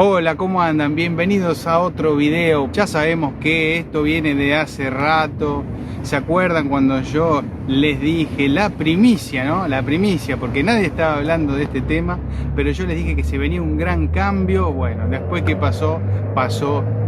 Hola, ¿cómo andan? Bienvenidos a otro video. Ya sabemos que esto viene de hace rato. ¿Se acuerdan cuando yo les dije la primicia, no? La primicia, porque nadie estaba hablando de este tema, pero yo les dije que se venía un gran cambio. Bueno, después que pasó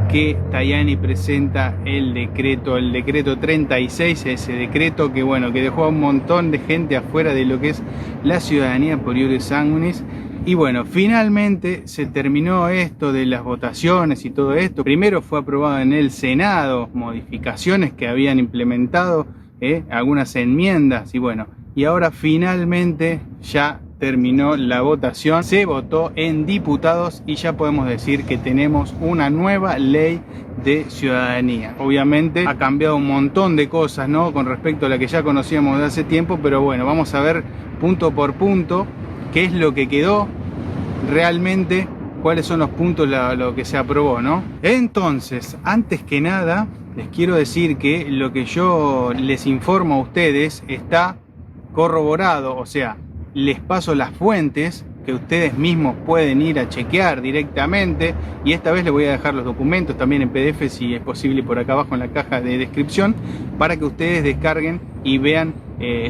que Tajani presenta el decreto 36, ese decreto que bueno, que dejó a un montón de gente afuera de lo que es la ciudadanía por iure sanguinis. Y bueno, finalmente se terminó esto de las votaciones y todo esto. Primero fue aprobado en el Senado modificaciones que habían implementado, algunas enmiendas, y bueno, y ahora finalmente ya terminó la votación, se votó en diputados y ya podemos decir que tenemos una nueva ley de ciudadanía. Obviamente ha cambiado un montón de cosas, ¿no?, con respecto a la que ya conocíamos de hace tiempo, pero bueno, vamos a ver punto por punto qué es lo que quedó realmente, cuáles son los puntos, lo que se aprobó, ¿no? Entonces, antes que nada, les quiero decir que lo que yo les informo a ustedes está corroborado, o sea, les paso las fuentes que ustedes mismos pueden ir a chequear directamente, y esta vez les voy a dejar los documentos también en PDF si es posible por acá abajo en la caja de descripción, para que ustedes descarguen y vean,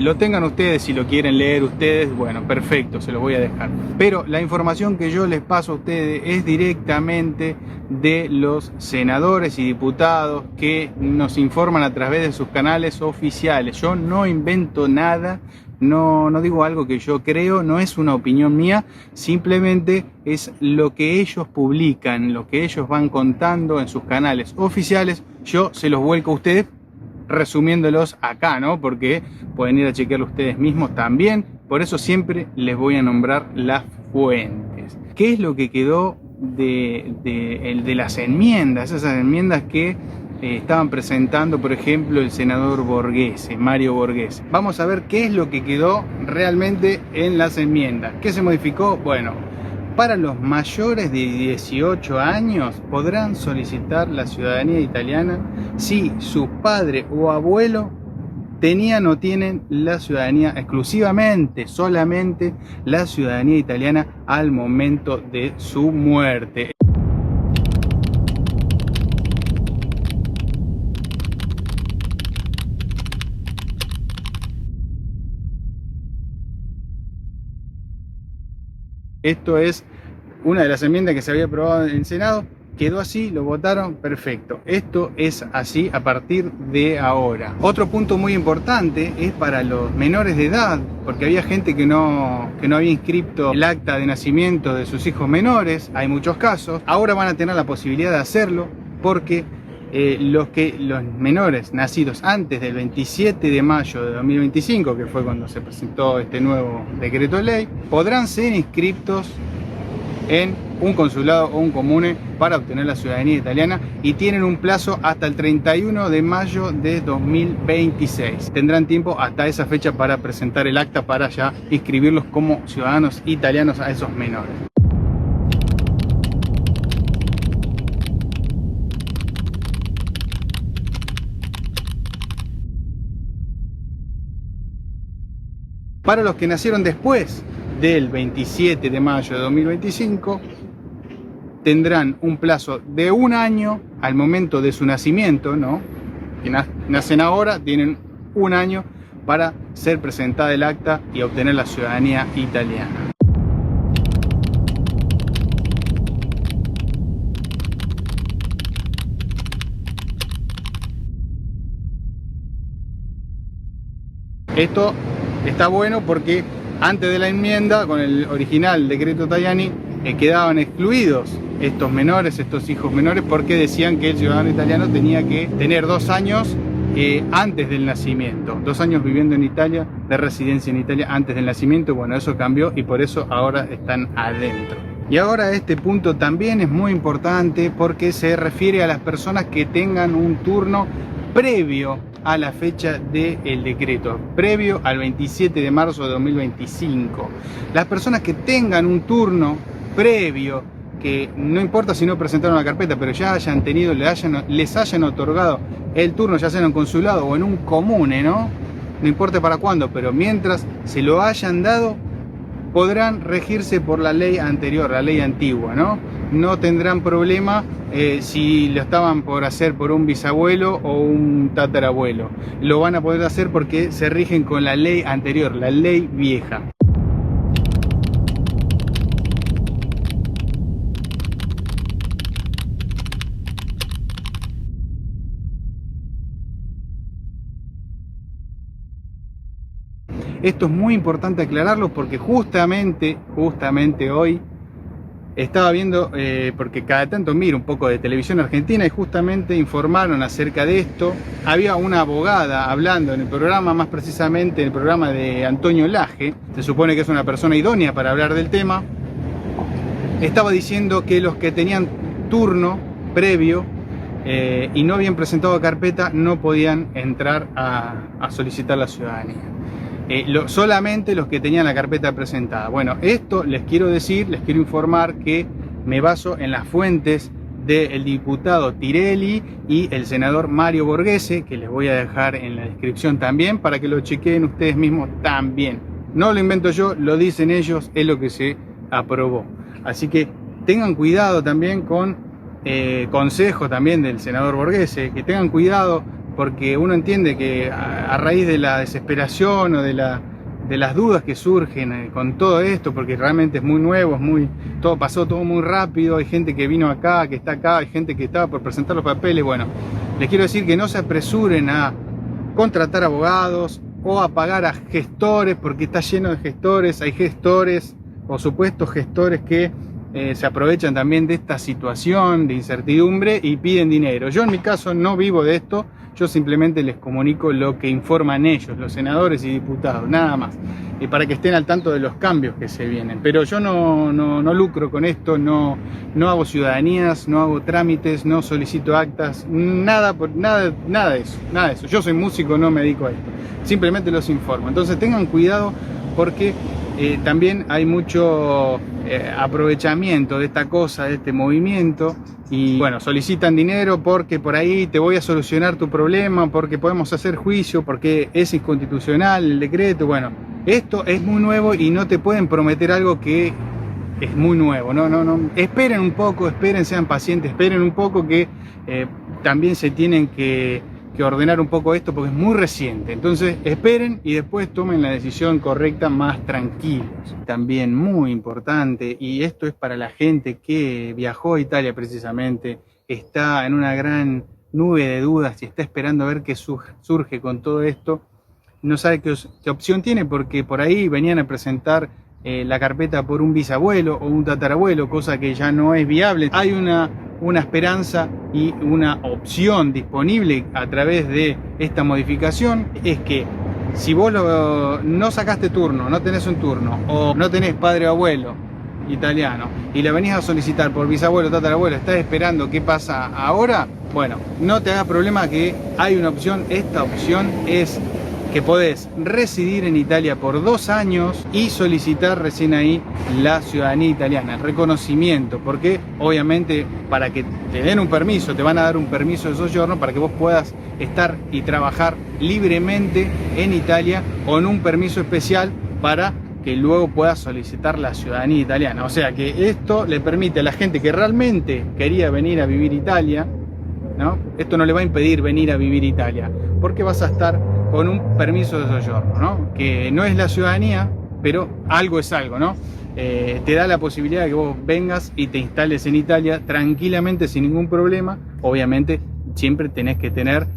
lo tengan ustedes, si lo quieren leer ustedes, bueno, perfecto, se los voy a dejar. Pero la información que yo les paso a ustedes es directamente de los senadores y diputados que nos informan a través de sus canales oficiales. Yo no invento nada. No digo algo que yo creo, no es una opinión mía, simplemente es lo que ellos publican, lo que ellos van contando en sus canales oficiales. Yo se los vuelco a ustedes resumiéndolos acá, ¿no? Porque pueden ir a chequearlo ustedes mismos también. Por eso siempre les voy a nombrar las fuentes. ¿Qué es lo que quedó de las enmiendas? Esas enmiendas que estaban presentando, por ejemplo, el senador Borghese, Mario Borghese. Vamos a ver qué es lo que quedó realmente en las enmiendas. ¿Qué se modificó? Bueno, para los mayores de 18 años podrán solicitar la ciudadanía italiana si su padre o abuelo tenían o tienen la ciudadanía exclusivamente, solamente la ciudadanía italiana al momento de su muerte. Esto es una de las enmiendas que se había aprobado en el Senado, quedó así, lo votaron, perfecto. Esto es así a partir de ahora. Otro punto muy importante es para los menores de edad, porque había gente que no había inscrito el acta de nacimiento de sus hijos menores, hay muchos casos. Ahora van a tener la posibilidad de hacerlo, porque los menores nacidos antes del 27 de mayo de 2025, que fue cuando se presentó este nuevo decreto de ley, podrán ser inscritos en un consulado o un comune para obtener la ciudadanía italiana, y tienen un plazo hasta el 31 de mayo de 2026. Tendrán tiempo hasta esa fecha para presentar el acta para ya inscribirlos como ciudadanos italianos a esos menores. Para los que nacieron después del 27 de mayo de 2025, tendrán un plazo de un año al momento de su nacimiento, ¿no? Que nacen ahora, tienen un año para ser presentada el acta y obtener la ciudadanía italiana. Esto está bueno porque antes de la enmienda, con el original decreto Tajani, quedaban excluidos estos menores, estos hijos menores, porque decían que el ciudadano italiano tenía que tener 2 años antes del nacimiento, 2 años viviendo en Italia, de residencia en Italia antes del nacimiento. Bueno, eso cambió y por eso ahora están adentro. Y ahora este punto también es muy importante porque se refiere a las personas que tengan un turno previo a la fecha del decreto, previo al 27 de marzo de 2025. Las personas que tengan un turno previo, que no importa si no presentaron la carpeta, pero ya hayan tenido, les hayan otorgado el turno, ya sea en un consulado o en un comune, no importa para cuándo, pero mientras se lo hayan dado, podrán regirse por la ley anterior, la ley antigua, ¿no? No tendrán problema si lo estaban por hacer por un bisabuelo o un tatarabuelo. Lo van a poder hacer porque se rigen con la ley anterior, la ley vieja. Esto es muy importante aclararlo porque justamente hoy estaba viendo, porque cada tanto miro un poco de televisión argentina y justamente informaron acerca de esto. Había una abogada hablando en el programa, más precisamente en el programa de Antonio Laje, se supone que es una persona idónea para hablar del tema. Estaba diciendo que los que tenían turno previo y no habían presentado carpeta no podían entrar a solicitar la ciudadanía. Solamente los que tenían la carpeta presentada. Bueno, esto les quiero decir, les quiero informar que me baso en las fuentes del diputado Tirelli y el senador Mario Borghese, que les voy a dejar en la descripción también para que lo chequeen ustedes mismos también. No lo invento yo, lo dicen ellos, es lo que se aprobó. Así que tengan cuidado también con consejo también del senador Borghese, que tengan cuidado porque uno entiende que a raíz de la desesperación o de las dudas que surgen con todo esto, porque realmente es muy nuevo, pasó todo muy rápido, hay gente que vino acá, que está acá, hay gente que estaba por presentar los papeles. Bueno, les quiero decir que no se apresuren a contratar abogados o a pagar a gestores, porque está lleno de gestores, hay gestores o supuestos gestores que se aprovechan también de esta situación de incertidumbre y piden dinero. Yo en mi caso no vivo de esto, yo simplemente les comunico lo que informan ellos, los senadores y diputados, nada más, para que estén al tanto de los cambios que se vienen. Pero yo no lucro con esto, no hago ciudadanías, no hago trámites, no solicito actas, nada de eso. Yo soy músico, no me dedico a esto, simplemente los informo. Entonces tengan cuidado porque también hay mucho aprovechamiento de esta cosa, de este movimiento, y bueno, solicitan dinero porque por ahí te voy a solucionar tu problema, porque podemos hacer juicio, porque es inconstitucional el decreto. Bueno, esto es muy nuevo y no te pueden prometer algo que es muy nuevo. No. Esperen un poco, esperen, sean pacientes, esperen un poco que también se tienen que ordenar un poco esto porque es muy reciente. Entonces esperen y después tomen la decisión correcta más tranquilos. También muy importante, y esto es para la gente que viajó a Italia precisamente, está en una gran nube de dudas y está esperando a ver qué surge con todo esto. No sabe qué opción tiene porque por ahí venían a presentar la carpeta por un bisabuelo o un tatarabuelo, cosa que ya no es viable. Hay una esperanza y una opción disponible a través de esta modificación, es que si vos no sacaste turno, no tenés un turno o no tenés padre o abuelo italiano y le venís a solicitar por bisabuelo o tatarabuelo, estás esperando qué pasa ahora, bueno, no te hagas problema que hay una opción. Esta opción es que podés residir en Italia por 2 años y solicitar recién ahí la ciudadanía italiana, el reconocimiento, porque obviamente para que te den un permiso, te van a dar un permiso de soggiorno para que vos puedas estar y trabajar libremente en Italia con un permiso especial para que luego puedas solicitar la ciudadanía italiana. O sea que esto le permite a la gente que realmente quería venir a vivir Italia, ¿no? Esto no le va a impedir venir a vivir Italia, porque vas a estar con un permiso de soggiorno, ¿no? Que no es la ciudadanía, pero algo es algo, ¿no? Te da la posibilidad de que vos vengas y te instales en Italia tranquilamente, sin ningún problema. Obviamente siempre tenés que tener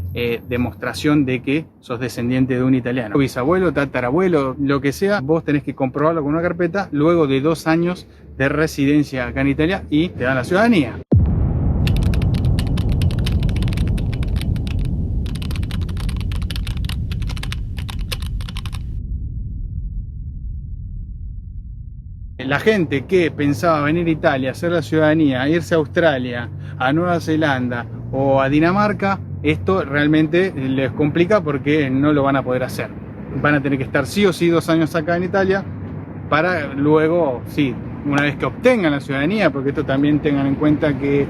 demostración de que sos descendiente de un italiano. Bisabuelo, tatarabuelo, lo que sea, vos tenés que comprobarlo con una carpeta luego de 2 años de residencia acá en Italia y te dan la ciudadanía. La gente que pensaba venir a Italia, hacer la ciudadanía, irse a Australia, a Nueva Zelanda o a Dinamarca, esto realmente les complica porque no lo van a poder hacer. Van a tener que estar sí o sí 2 años acá en Italia para luego, sí, una vez que obtengan la ciudadanía, porque esto también tengan en cuenta que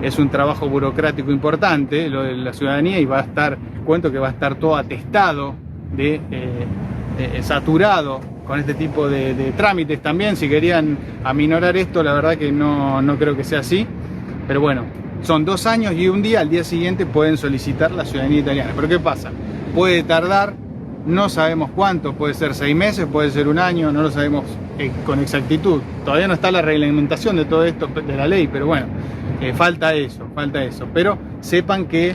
es un trabajo burocrático importante, lo de la ciudadanía, y va a estar, cuento que va a estar todo atestado saturado con este tipo de trámites también. Si querían aminorar esto, la verdad que no creo que sea así. Pero bueno, son 2 años y un día, al día siguiente pueden solicitar la ciudadanía italiana. Pero ¿qué pasa? Puede tardar, no sabemos cuánto, puede ser 6 meses, puede ser 1 año, no lo sabemos con exactitud. Todavía no está la reglamentación de todo esto, de la ley, pero bueno, falta eso. Pero sepan que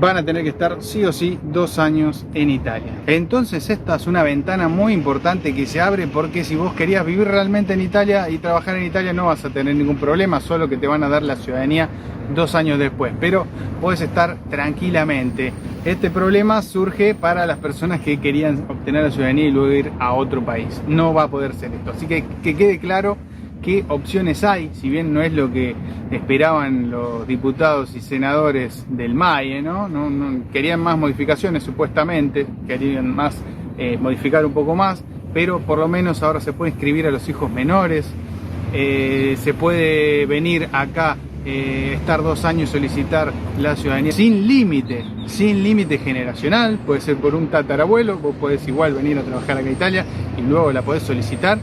van a tener que estar sí o sí 2 años en Italia. Entonces esta es una ventana muy importante que se abre, porque si vos querías vivir realmente en Italia y trabajar en Italia no vas a tener ningún problema, solo que te van a dar la ciudadanía 2 años después, pero puedes estar tranquilamente. Este problema surge para las personas que querían obtener la ciudadanía y luego ir a otro país. No va a poder ser esto, así que quede claro qué opciones hay, si bien no es lo que esperaban los diputados y senadores del MAIE, ¿no? Querían más modificaciones supuestamente, querían más modificar un poco más, pero por lo menos ahora se puede inscribir a los hijos menores, se puede venir acá, estar 2 años y solicitar la ciudadanía sin límite generacional, puede ser por un tatarabuelo, vos podés igual venir a trabajar acá en Italia y luego la podés solicitar.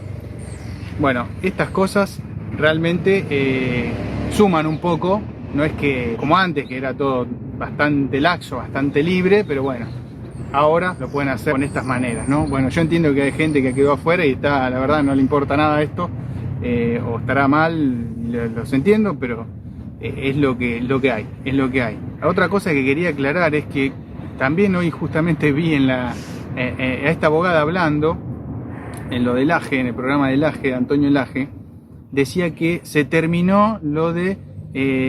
Bueno, estas cosas realmente suman un poco, no es que como antes, que era todo bastante laxo, bastante libre, pero bueno, ahora lo pueden hacer con estas maneras, ¿no? Bueno, yo entiendo que hay gente que quedó afuera y está, la verdad, no le importa nada esto, o estará mal, los entiendo, pero es lo que hay, es lo que hay. La otra cosa que quería aclarar es que también hoy justamente vi a esta abogada hablando en lo del AGE, en el programa del AGE, de Antonio Lage, decía que se terminó lo de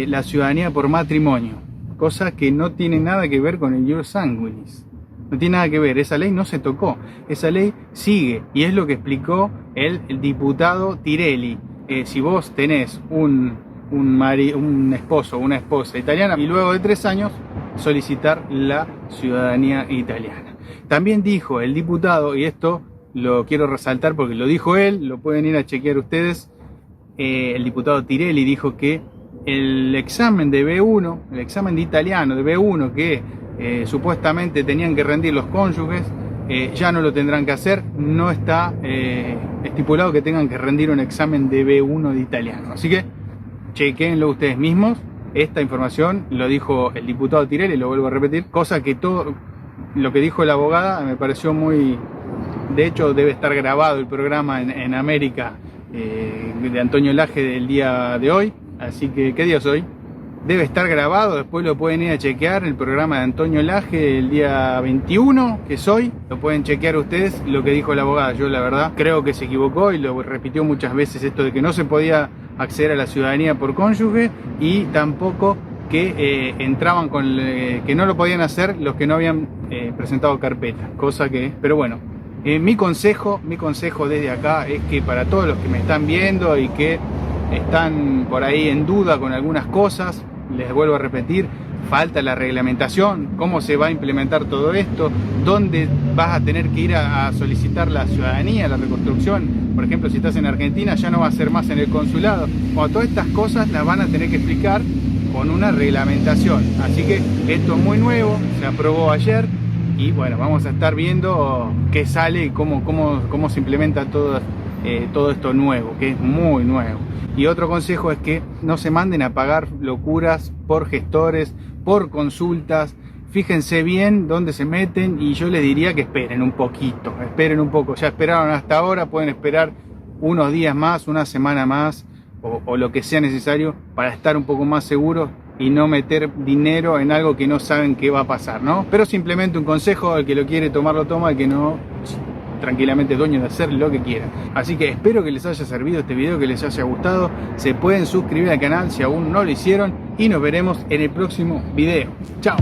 la ciudadanía por matrimonio, cosa que no tiene nada que ver con el ius sanguinis, no tiene nada que ver, esa ley no se tocó, esa ley sigue, y es lo que explicó el diputado Tirelli. Si vos tenés un esposo o una esposa italiana y luego de 3 años solicitar la ciudadanía italiana. También dijo el diputado, y esto lo quiero resaltar porque lo dijo él, lo pueden ir a chequear ustedes, el diputado Tirelli dijo que el examen de B1, el examen de italiano de B1 que supuestamente tenían que rendir los cónyuges, ya no lo tendrán que hacer, no está estipulado que tengan que rendir un examen de B1 de italiano. Así que chequenlo ustedes mismos, esta información lo dijo el diputado Tirelli, lo vuelvo a repetir, cosa que todo lo que dijo la abogada me pareció muy... De hecho, debe estar grabado el programa en América de Antonio Lage del día de hoy. Así que, ¿qué día es hoy? Debe estar grabado, después lo pueden ir a chequear, el programa de Antonio Lage el día 21, que es hoy. Lo pueden chequear ustedes lo que dijo la abogada. Yo, la verdad, creo que se equivocó y lo repitió muchas veces, esto de que no se podía acceder a la ciudadanía por cónyuge y tampoco que entraban con... que no lo podían hacer los que no habían presentado carpeta. Cosa que... Pero bueno. Mi consejo desde acá es que para todos los que me están viendo y que están por ahí en duda con algunas cosas, les vuelvo a repetir, falta la reglamentación, cómo se va a implementar todo esto, dónde vas a tener que ir a solicitar la ciudadanía, la reconstrucción. Por ejemplo, si estás en Argentina ya no va a ser más en el consulado. Bueno, todas estas cosas las van a tener que explicar con una reglamentación. Así que esto es muy nuevo, se aprobó ayer. Y bueno, vamos a estar viendo qué sale y cómo se implementa todo esto nuevo, que es muy nuevo. Y otro consejo es que no se manden a pagar locuras por gestores, por consultas. Fíjense bien dónde se meten y yo les diría que esperen un poquito, esperen un poco. Ya esperaron hasta ahora, pueden esperar unos días más, una semana más o lo que sea necesario para estar un poco más seguros y no meter dinero en algo que no saben qué va a pasar, ¿no? Pero simplemente un consejo, el que lo quiere tomar lo toma, el que no, tranquilamente es dueño de hacer lo que quiera. Así que espero que les haya servido este video, que les haya gustado. Se pueden suscribir al canal si aún no lo hicieron y nos veremos en el próximo video. ¡Chao!